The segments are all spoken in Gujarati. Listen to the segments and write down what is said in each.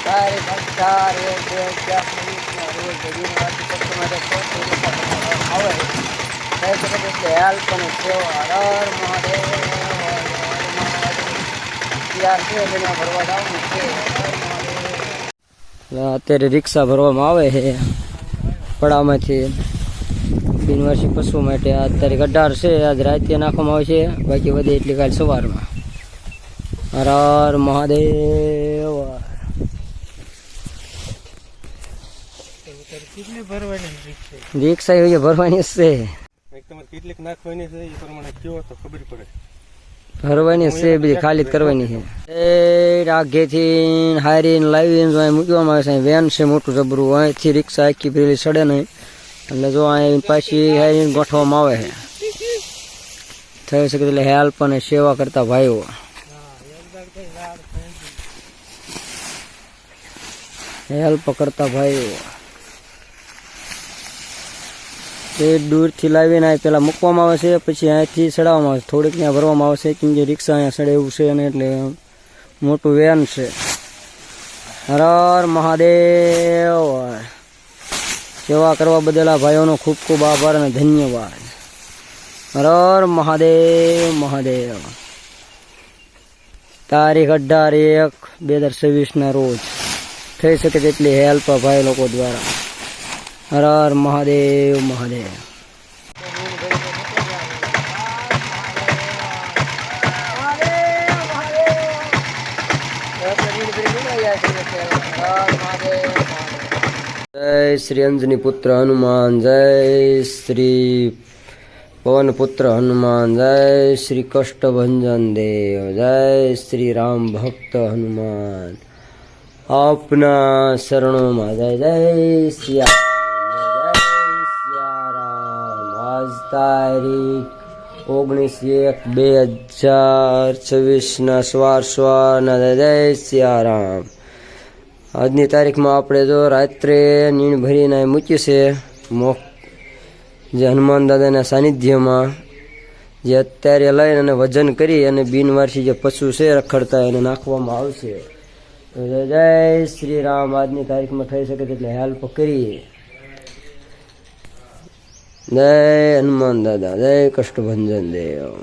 તારીખ 18/1/2020 રોજ બિનવારસી પક્ષ માટે કોઈ આવે થઈ શકે એટલે હેલ્પ અને સેવા હર મહાદેવ ભરવા જવાનું છે. અત્યારે રિક્ષા ભરવામાં આવે છે પડામાંથી બિનવારસી પશુ માટે. આ તારીખ 18 છે. આજ રાતે નાખવામાં આવે છે, બાકી વધે એટલી કાલ સવારમાં. હર હર મહાદેવ. રિક્ષા એવી ભરવાની છે, કેટલીક નાખવાની છે એ પ્રમાણે કયો તો ખબર પડે. ભરવાની છે, બધી ખાલી કરવાની છે. એ આગેથી હારીને લાવીને મૂકવામાં આવે છે. વેન છે મોટું જબરું, અહીંથી રિક્ષા આખી પેલી સડે નહીં એટલે જો અહીં પાછી હારીને ગોઠવામાં આવે છે. થઈ શકે એટલે હેલ્પ અને સેવા કરતા ભાઈઓ. હેલ્પ કરતા ભાઈઓ તે દૂરથી લાવીને પેલા મૂકવામાં આવે છે, પછી અહીંથી ચડાવવામાં આવે છે. થોડીક ત્યાં ભરવામાં આવે છે, કેમ કે રિક્ષા અહીંયા ચડે એવું છે અને એટલે મોટું વેન છે. હર હર મહાદેવ. સેવા કરવા બદલ આ ભાઈઓનો ખૂબ ખૂબ આભાર અને ધન્યવાદ. હર હર મહાદેવ મહાદેવ. તારીખ 18/1/2026 રોજ થઈ શકે તેટલી હેલ્પ ભાઈ લોકો દ્વારા. હર હર મહાદેવ મહાદેવ. જય શ્રી અંજની પુત્ર હનુમાન, જય શ્રી પવન પુત્ર હનુમાન, જય શ્રી કષ્ટભંજન દેવ, જય શ્રી રામ ભક્ત હનુમાન. આપના શરણોમાં જય જય સિયા. તારીખ 19/1/2026 સવારના જય સિયારામ. આજની તારીખમાં આપણે જો રાત્રે નીણ ભરીને મૂકી છે જે હનુમાન દાદાના સાનિધ્યમાં, જે અત્યારે લઈને અને વજન કરી અને બિનવારસી જે પશુ છે રખડતા એને નાખવામાં આવશે. તો જય શ્રી રામ. આજની તારીખમાં થઈ શકે એટલે હેલ્પ કરીએ. જય હનુમાન દાદા, જય કષ્ટભંજન દેવ.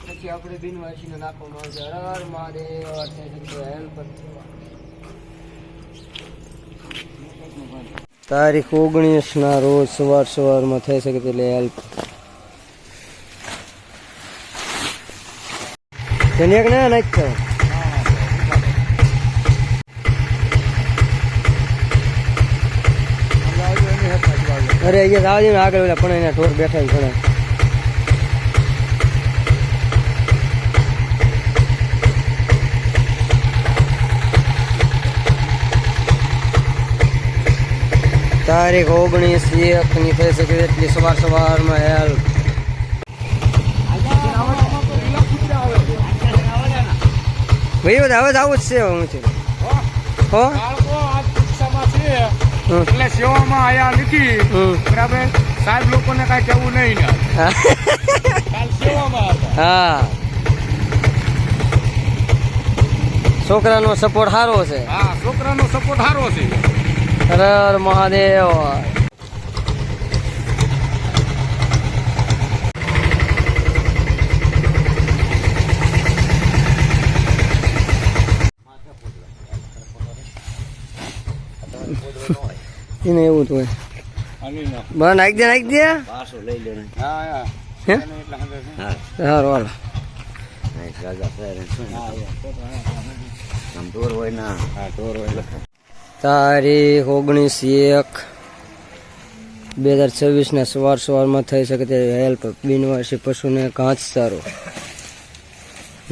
પછી આપણે બિનવાસીને નાખવામાં આવશે. હર હર મહાદેવ. હેલ્પ. તારીખ 19 રોજ સવારમાં થઈ શકે એટલે હેલ્પ. તેને એક ના નાખ. અરે અહીંયા આવજો ને આગળ પણ એના ઢોર બેઠા ઘણા. તારીખ 19/1 થઈ શકે એટલી સવારમાં હેલ્પ. ભાઈ હવે આવું જ છે હું છે. એટલે સેવામાં આયા નથી બરાબર. સાહેબ લોકોને કાંઈ કહેવું નહીં ને કાલ સેવામાં હતા. હા છોકરાનો સપોર્ટ સારો છે. હા છોકરાનો સપોર્ટ સારો છે. હર હર મહાદેવ. એને એવું જ હોય. આની ના બસ નાખી દે નાખી દે. પાછો લઈ લે. હા હા હે? એટલે હંદર છે. હા સારું હાલો. રાજા સાહેબ હા આમ ઢોર હોય ના. હા ઢોર હોય. તારીખ 19/1/2026 ના સવારમાં થઈ શકે તે હેલ્પ બિનવારસી પશુને ઘાસચારો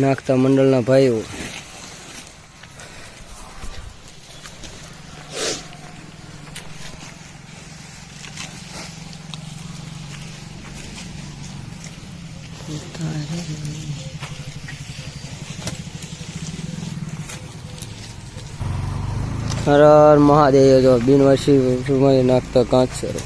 નાખતા મંડળના ભાઈઓ. હર હર મહાદેવ. જો બિનવારસી પશુમાં નાખતા ઘાસચારો.